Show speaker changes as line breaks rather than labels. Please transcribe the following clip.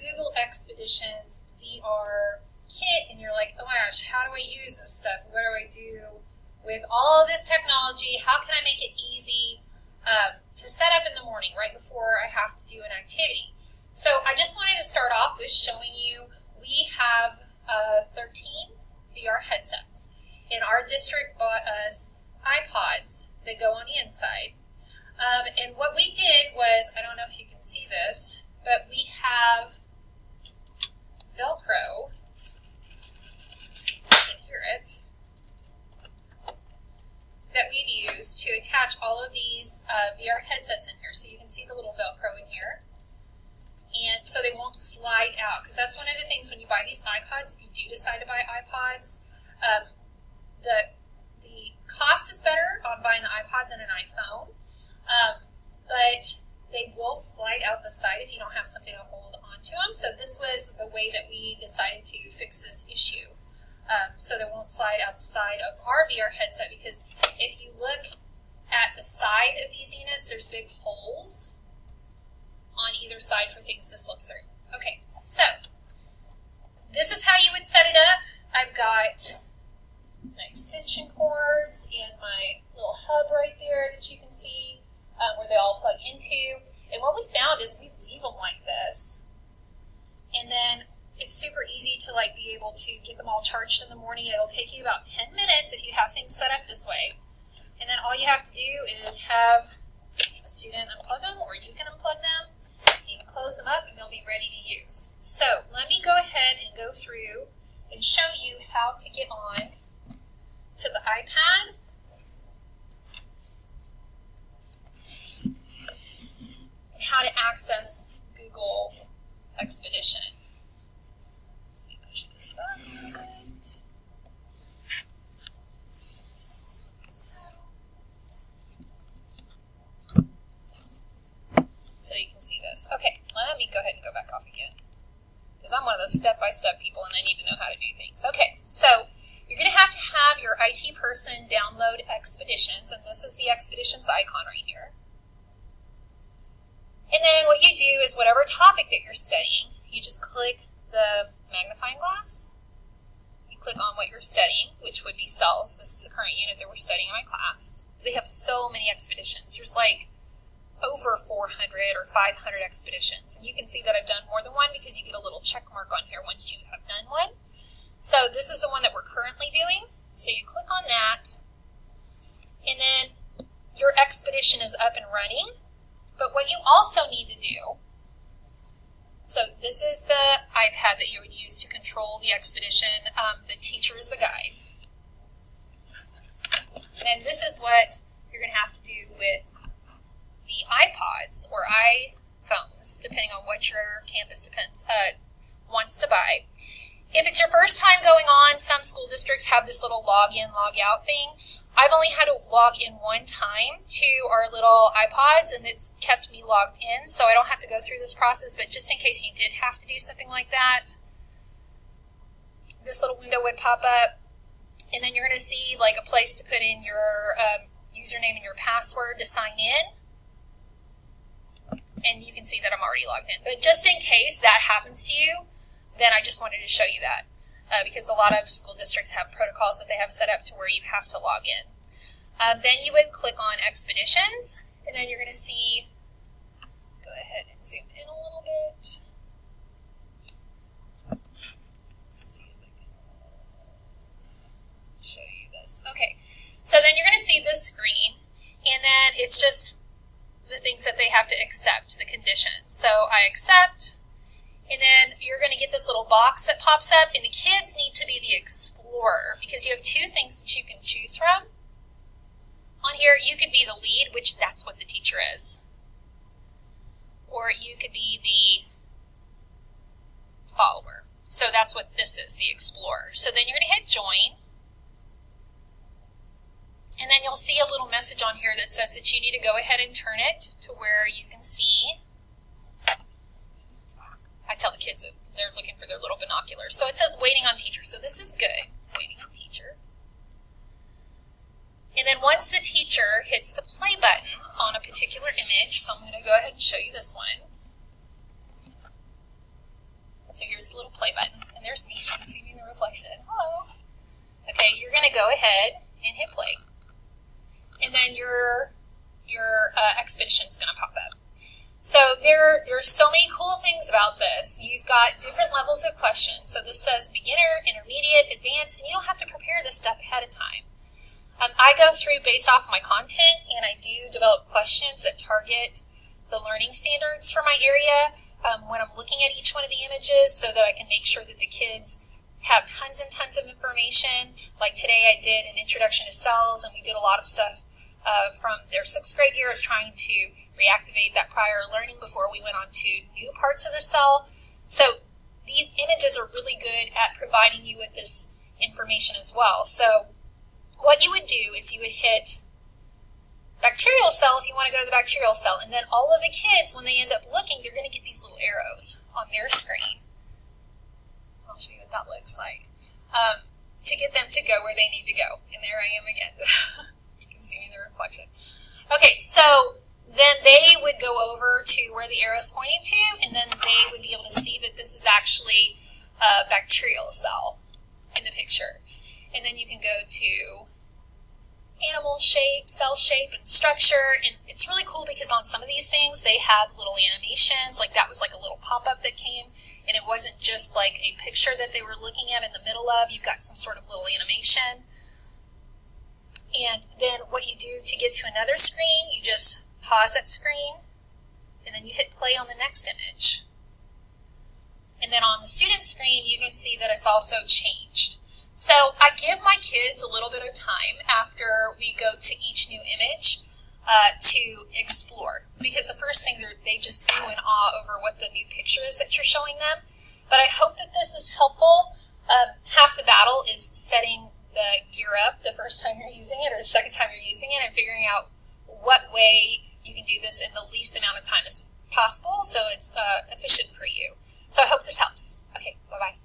Google Expeditions VR kit and you're like, oh my gosh, how do I use this stuff? What do I do with all of this technology? How can I make it easy to set up in the morning right before I have to do an activity? So I just wanted to start off with showing you we have 13 VR headsets. And our district bought us iPods that go on the inside. And what we did was, I don't know if you can see this, but we have Velcro, you can hear it, that we've used to attach all of these VR headsets in here. So you can see the little Velcro in here. And so they won't slide out, because that's one of the things when you buy these iPods, if you do decide to buy iPods, the cost is better on buying an iPod than an iPhone, but they will slide out the side if you don't have something to hold onto them. So this was the way that we decided to fix this issue. So they won't slide out the side of our VR headset, because if you look at the side of these units, there's big holes on either side for things to slip through. Okay, so this is how you would set it up. I've got my extension cords and my little hub right there that you can see where they all plug into. And what we found is we leave them like this. And then it's super easy to be able to get them all charged in the morning. It'll take you about 10 minutes if you have things set up this way. And then all you have to do is have a student unplug them, or you can unplug them. You can close them up and they'll be ready to use. So let me go ahead and go through and show you how to get on to the iPad. And how to access Google Expedition. Let me push this back a little bit. So you can see this. Okay, let me go ahead and go back off again, because I'm one of those step-by-step people and I need to know how to do things. Okay, so you're going to have your IT person download Expeditions, and this is the Expeditions icon right here. And then what you do is whatever topic that you're studying, you just click the magnifying glass. You click on what you're studying, which would be cells. This is the current unit that we're studying in my class. They have so many expeditions. There's over 400 or 500 expeditions. And you can see that I've done more than one because you get a little check mark on here once you have done one. So this is the one that we're currently doing. So you click on that, and then your expedition is up and running. But what you also need to do, so this is the iPad that you would use to control the expedition. The teacher is the guide. And this is what you're going to have to do with the iPods or iPhones, depending on what your campus wants to buy. If it's your first time going on, some school districts have this little log in, log out thing. I've only had to log in one time to our little iPods, and it's kept me logged in, so I don't have to go through this process. But just in case you did have to do something like that, this little window would pop up, and then you're going to see a place to put in your username and your password to sign in. And you can see that I'm already logged in. But just in case that happens to you, then I just wanted to show you that. Because a lot of school districts have protocols that they have set up to where you have to log in. Then you would click on Expeditions, and then you're going to see, go ahead and zoom in a little bit. Let's see if I can show you this. Okay, so then you're going to see this screen, and then it's just the things that they have to accept, the conditions. So I accept, and then you're going to get this little box that pops up, and the kids need to be the explorer, because you have two things that you can choose from. On here, you could be the lead, which that's what the teacher is. Or you could be the follower. So that's what this is, the explorer. So then you're going to hit join. And then you'll see a little message on here that says that you need to go ahead and turn it to where you can see. I tell the kids that they're looking for their little binoculars. So it says waiting on teacher. So this is good, waiting on teacher. And then once the teacher hits the play button on a particular image, so I'm going to go ahead and show you this one. So here's the little play button, and there's me. You can see me in the reflection. Hello. Okay, you're going to go ahead and hit play. And then your expedition is going to pop up. So there's so many cool things about this. You've got different levels of questions. So this says beginner, intermediate, advanced, and you don't have to prepare this stuff ahead of time. I go through based off my content, and I do develop questions that target the learning standards for my area when I'm looking at each one of the images, so that I can make sure that the kids have tons and tons of information. Like today I did an introduction to cells, and we did a lot of stuff from their 6th grade years trying to reactivate that prior learning before we went on to new parts of the cell. So these images are really good at providing you with this information as well. So what you would do is you would hit bacterial cell if you want to go to the bacterial cell, and then all of the kids, when they end up looking, they're going to get these little arrows on their screen. I'll show you what that looks like, to get them to go where they need to go. And there I am again. You can see me in the reflection. Okay, so then they would go over to where the arrow is pointing to, and then they would be able to see that this is actually a bacterial cell in the picture. And then you can go to animal shape, cell shape, and structure. And it's really cool because on some of these things, they have little animations. Like that was like a little pop-up that came, and it wasn't just like a picture that they were looking at in the middle of. You've got some sort of little animation. And then what you do to get to another screen, you just pause that screen, and then you hit play on the next image. And then on the student screen, you can see that it's also changed. So I give my kids a little bit of time after we go to each new image to explore, because the first thing they just ooh and ah over what the new picture is that you're showing them. But I hope that this is helpful. Half the battle is setting the gear up the first time you're using it or the second time you're using it, and figuring out what way you can do this in the least amount of time as possible so it's efficient for you. So I hope this helps. Okay, bye-bye.